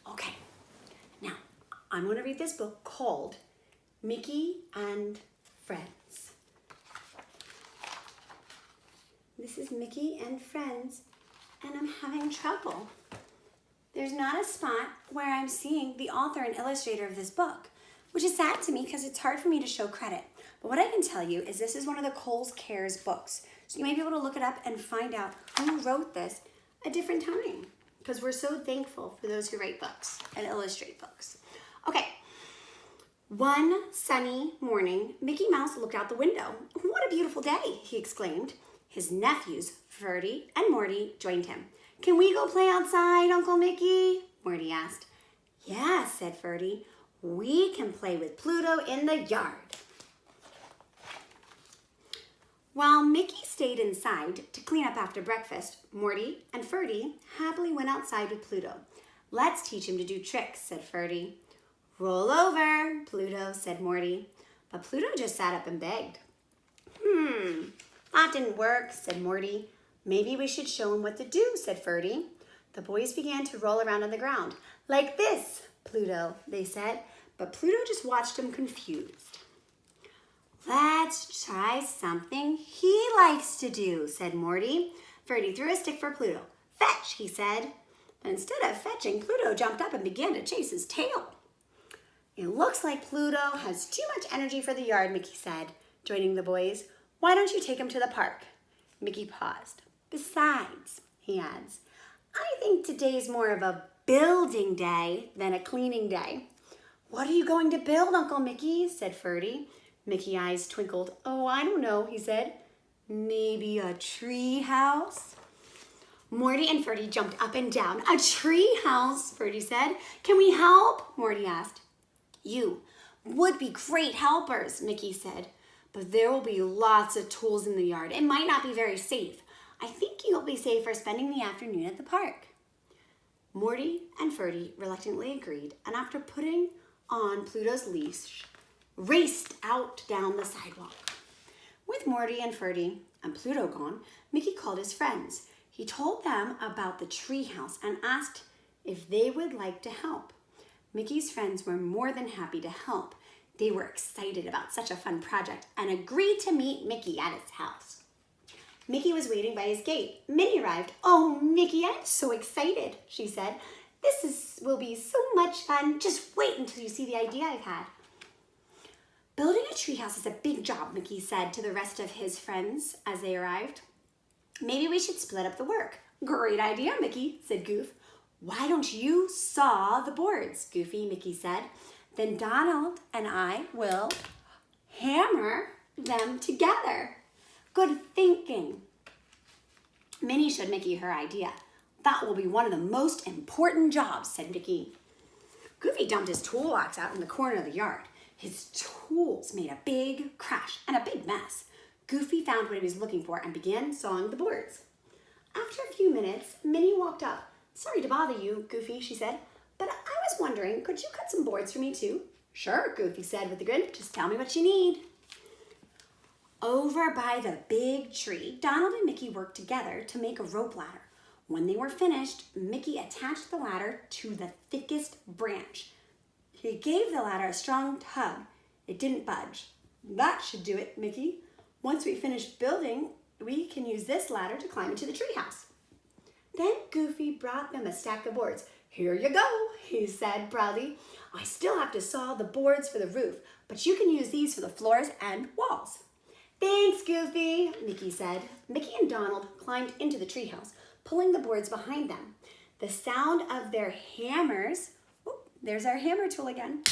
Okay, now I'm going to read this book called Mickey and Friends. This is Mickey and Friends, and I'm having trouble. There's not a spot where I'm seeing the author and illustrator of this book, which is sad to me because it's hard for me to show credit. But what I can tell you is this is one of the Kohl's Cares books. So you may be able to look it up and find out who wrote this a different time, because we're so thankful for those who write books and illustrate books. Okay, one sunny morning, Mickey Mouse looked out the window. "What a beautiful day," he exclaimed. His nephews, Ferdy and Morty, joined him. "Can we go play outside, Uncle Mickey?" Morty asked. "Yeah," said Ferdy. "We can play with Pluto in the yard." While Mickey stayed inside to clean up after breakfast, Morty and Ferdy happily went outside with Pluto. "Let's teach him to do tricks," said Ferdy. "Roll over, Pluto," said Morty. But Pluto just sat up and begged. "That didn't work," said Morty. "Maybe we should show him what to do," said Ferdy. The boys began to roll around on the ground. "Like this, Pluto," they said, but Pluto just watched them confused. "Let's try something he likes to do," said Morty. Ferdy threw a stick for Pluto. "Fetch," he said. But instead of fetching, Pluto jumped up and began to chase his tail. "It looks like Pluto has too much energy for the yard," Mickey said, joining the boys. "Why don't you take him to the park?" Mickey paused. "Besides," he adds, "I think today's more of a building day than a cleaning day." "What are you going to build, Uncle Mickey?" said Ferdy. Mickey's eyes twinkled. "Oh, I don't know," he said. "Maybe a tree house?" Morty and Ferdy jumped up and down. "A tree house," Ferdy said. "Can we help?" Morty asked. "You would be great helpers," Mickey said. "But there will be lots of tools in the yard. It might not be very safe. I think you'll be safer spending the afternoon at the park." Morty and Ferdy reluctantly agreed, and after putting on Pluto's leash, raced out down the sidewalk. With Morty and Ferdy and Pluto gone, Mickey called his friends. He told them about the treehouse and asked if they would like to help. Mickey's friends were more than happy to help. They were excited about such a fun project and agreed to meet Mickey at his house. Mickey was waiting by his gate. Minnie arrived. "Oh, Mickey, I'm so excited," she said. Will be so much fun. Just wait until you see the idea I've had." "Building a treehouse is a big job," Mickey said to the rest of his friends as they arrived. "Maybe we should split up the work." "Great idea, Mickey," said Goof. "Why don't you saw the boards, Goofy?" Mickey said. "Then Donald and I will hammer them together." "Good thinking." Minnie showed Mickey her idea. "That will be one of the most important jobs," said Mickey. Goofy dumped his toolbox out in the corner of the yard. His tools made a big crash and a big mess. Goofy found what he was looking for and began sawing the boards. After a few minutes, Minnie walked up. "Sorry to bother you, Goofy," she said, "but I was wondering, could you cut some boards for me too?" "Sure," Goofy said with a grin. "Just tell me what you need." Over by the big tree, Donald and Mickey worked together to make a rope ladder. When they were finished, Mickey attached the ladder to the thickest branch. He gave the ladder a strong tug. It didn't budge. "That should do it, Mickey. Once we finish building, we can use this ladder to climb into the treehouse." Then Goofy brought them a stack of boards. "Here you go," he said proudly. "I still have to saw the boards for the roof, but you can use these for the floors and walls." "Thanks, Goofy," Mickey said. Mickey and Donald climbed into the treehouse, pulling the boards behind them. The sound of their hammers, there's our hammer tool again.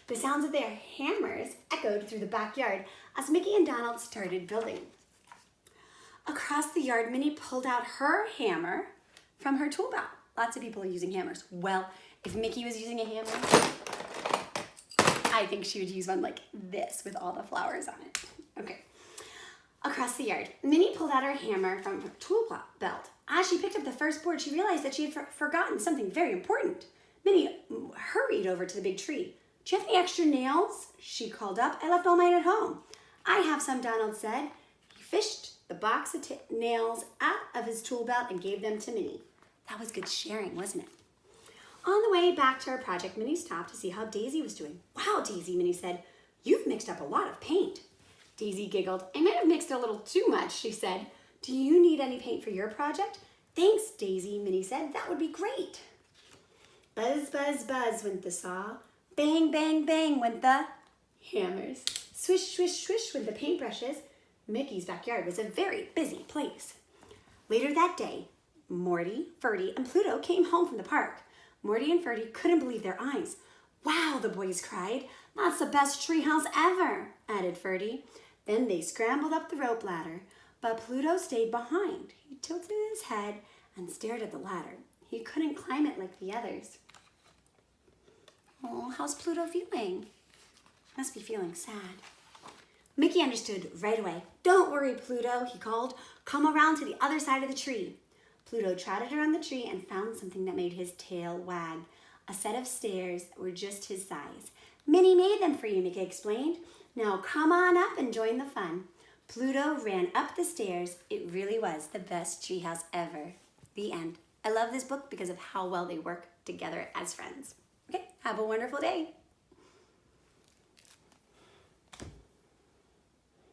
The sounds of their hammers echoed through the backyard as Mickey and Donald started building. Across the yard, Minnie pulled out her hammer from her tool belt. Lots of people are using hammers. Well, if Mickey was using a hammer, I think she would use one like this with all the flowers on it. Okay. Across the yard, Minnie pulled out her hammer from her tool belt. As she picked up the first board, she realized that she had forgotten something very important. Minnie hurried over to the big tree. "Do you have any extra nails?" she called up. "I left all mine at home." "I have some," Donald said. He fished the box of nails out of his tool belt and gave them to Minnie. That was good sharing, wasn't it? On the way back to her project, Minnie stopped to see how Daisy was doing. Wow, Daisy, Minnie said, you've mixed up a lot of paint. Daisy giggled. I might have mixed a little too much, she said. Do you need any paint for your project? Thanks, Daisy, Minnie said. That would be great. Buzz, buzz, buzz went the saw. Bang, bang, bang went the hammers. Swish, swish, swish went the paintbrushes. Mickey's backyard was a very busy place. Later that day, Morty, Ferdy, and Pluto came home from the park. Morty and Ferdy couldn't believe their eyes. Wow, the boys cried. That's the best treehouse ever, added Ferdy. Then they scrambled up the rope ladder, but Pluto stayed behind. He tilted his head and stared at the ladder. He couldn't climb it like the others. Oh, how's Pluto feeling? Must be feeling sad. Mickey understood right away. Don't worry, Pluto, he called. Come around to the other side of the tree. Pluto trotted around the tree and found something that made his tail wag. A set of stairs that were just his size. Minnie made them for you, Mickey explained. Now come on up and join the fun. Pluto ran up the stairs. It really was the best treehouse ever. The end. I love this book because of how well they work together as friends. Okay, have a wonderful day.